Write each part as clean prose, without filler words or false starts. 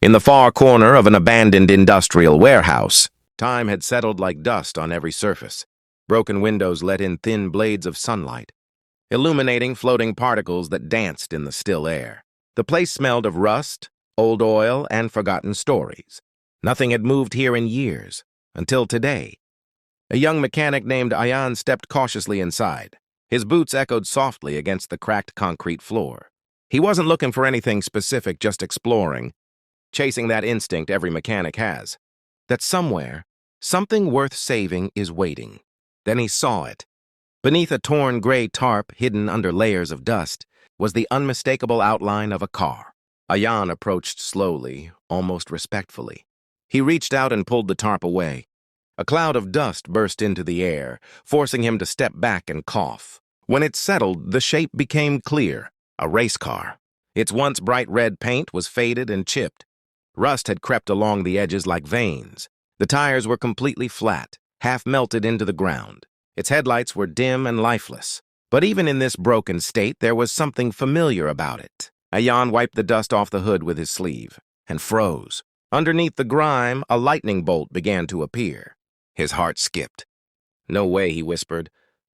In the far corner of an abandoned industrial warehouse, time had settled like dust on every surface. Broken windows let in thin blades of sunlight, illuminating floating particles that danced in the still air. The place smelled of rust, old oil, and forgotten stories. Nothing had moved here in years, until today. A young mechanic named Ayan stepped cautiously inside. His boots echoed softly against the cracked concrete floor. He wasn't looking for anything specific, just exploring, chasing that instinct every mechanic has, that somewhere, something worth saving is waiting. Then he saw it. Beneath a torn gray tarp hidden under layers of dust was the unmistakable outline of a car. Ayan approached slowly, almost respectfully. He reached out and pulled the tarp away. A cloud of dust burst into the air, forcing him to step back and cough. When it settled, the shape became clear, a race car. Its once bright red paint was faded and chipped. Rust had crept along the edges like veins. The tires were completely flat, half melted into the ground. Its headlights were dim and lifeless. But even in this broken state, there was something familiar about it. Ayan wiped the dust off the hood with his sleeve and froze. Underneath the grime, a lightning bolt began to appear. His heart skipped. "No way," he whispered.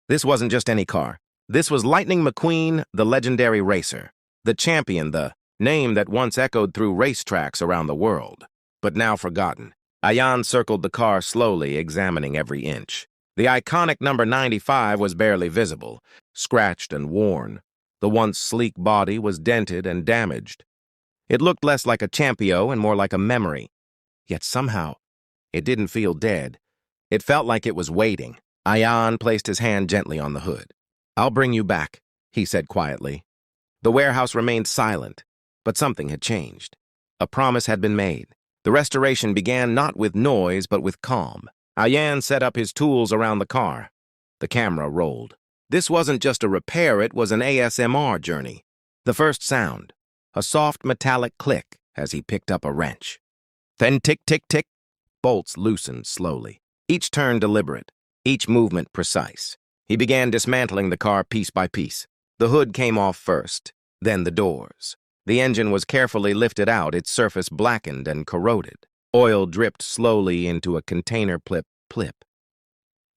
This wasn't just any car. This was Lightning McQueen, the legendary racer. The champion, the name that once echoed through racetracks around the world, but now forgotten. Ayan circled the car slowly, examining every inch. The iconic number 95 was barely visible, scratched and worn. The once sleek body was dented and damaged. It looked less like a Champio and more like a memory. Yet somehow, it didn't feel dead. It felt like it was waiting. Ayan placed his hand gently on the hood. "I'll bring you back," he said quietly. The warehouse remained silent, but something had changed. A promise had been made. The restoration began not with noise, but with calm. Ayan set up his tools around the car. The camera rolled. This wasn't just a repair, it was an ASMR journey. The first sound, a soft metallic click as he picked up a wrench. Then tick, tick, tick. Bolts loosened slowly. Each turn deliberate, each movement precise. He began dismantling the car piece by piece. The hood came off first, then the doors. The engine was carefully lifted out, its surface blackened and corroded. Oil dripped slowly into a container plip, plip,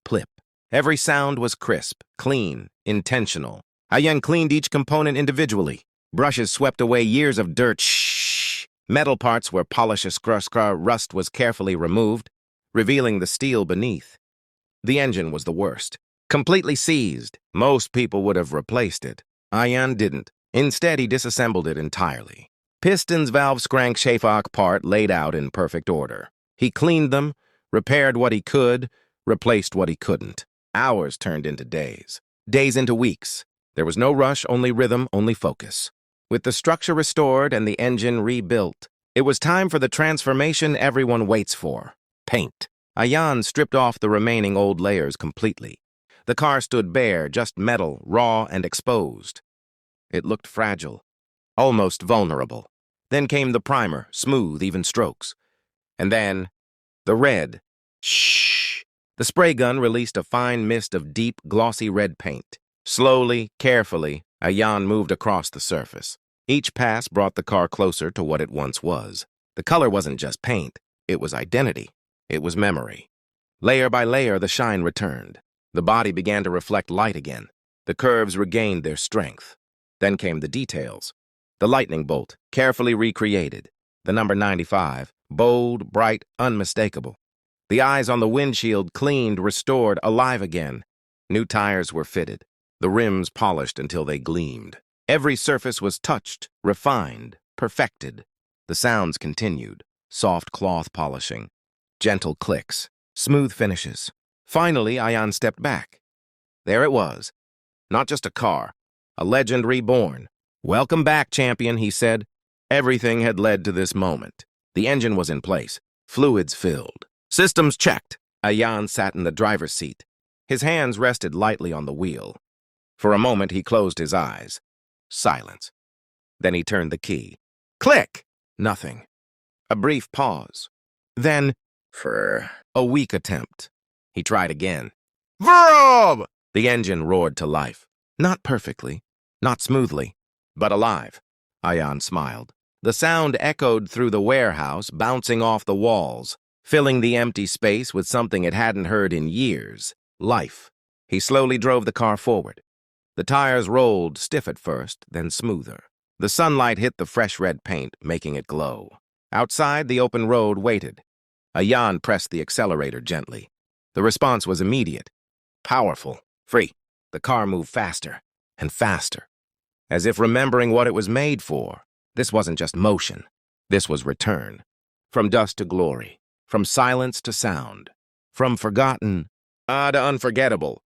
plip. Every sound was crisp, clean, intentional. Ayan cleaned each component individually. Brushes swept away years of dirt. Shh. Metal parts were polished, rust was carefully removed, revealing the steel beneath. The engine was the worst. Completely seized. Most people would have replaced it. Ayan didn't. Instead, he disassembled it entirely. Pistons, valves, crankshaft part laid out in perfect order. He cleaned them, repaired what he could, replaced what he couldn't. Hours turned into days. Days into weeks. There was no rush, only rhythm, only focus. With the structure restored and the engine rebuilt, it was time for the transformation everyone waits for. Paint. Ayan stripped off the remaining old layers completely. The car stood bare, just metal, raw and exposed. It looked fragile, almost vulnerable. Then came the primer, smooth, even strokes. And then, the red. Shh! The spray gun released a fine mist of deep, glossy red paint. Slowly, carefully, Ayan moved across the surface. Each pass brought the car closer to what it once was. The color wasn't just paint, it was identity. It was memory. Layer by layer, the shine returned. The body began to reflect light again. The curves regained their strength. Then came the details. The lightning bolt, carefully recreated. The number 95, bold, bright, unmistakable. The eyes on the windshield cleaned, restored, alive again. New tires were fitted. The rims polished until they gleamed. Every surface was touched, refined, perfected. The sounds continued. Soft cloth polishing. Gentle clicks. Smooth finishes. Finally, Ayan stepped back. There it was. Not just a car. A legend reborn. "Welcome back, champion," he said. Everything had led to this moment. The engine was in place. Fluids filled. Systems checked. Ayan sat in the driver's seat. His hands rested lightly on the wheel. For a moment, he closed his eyes. Silence. Then he turned the key. Click! Nothing. A brief pause. Then, for a weak attempt. He tried again. Vroom! The engine roared to life. Not perfectly, not smoothly, but alive. Ayan smiled. The sound echoed through the warehouse, bouncing off the walls, filling the empty space with something it hadn't heard in years: life. He slowly drove the car forward. The tires rolled, stiff at first, then smoother. The sunlight hit the fresh red paint, making it glow. Outside, the open road waited. Ayan pressed the accelerator gently. The response was immediate. Powerful. Free. The car moved faster and faster, as if remembering what it was made for. This wasn't just motion. This was return. From dust to glory. From silence to sound. From forgotten to unforgettable.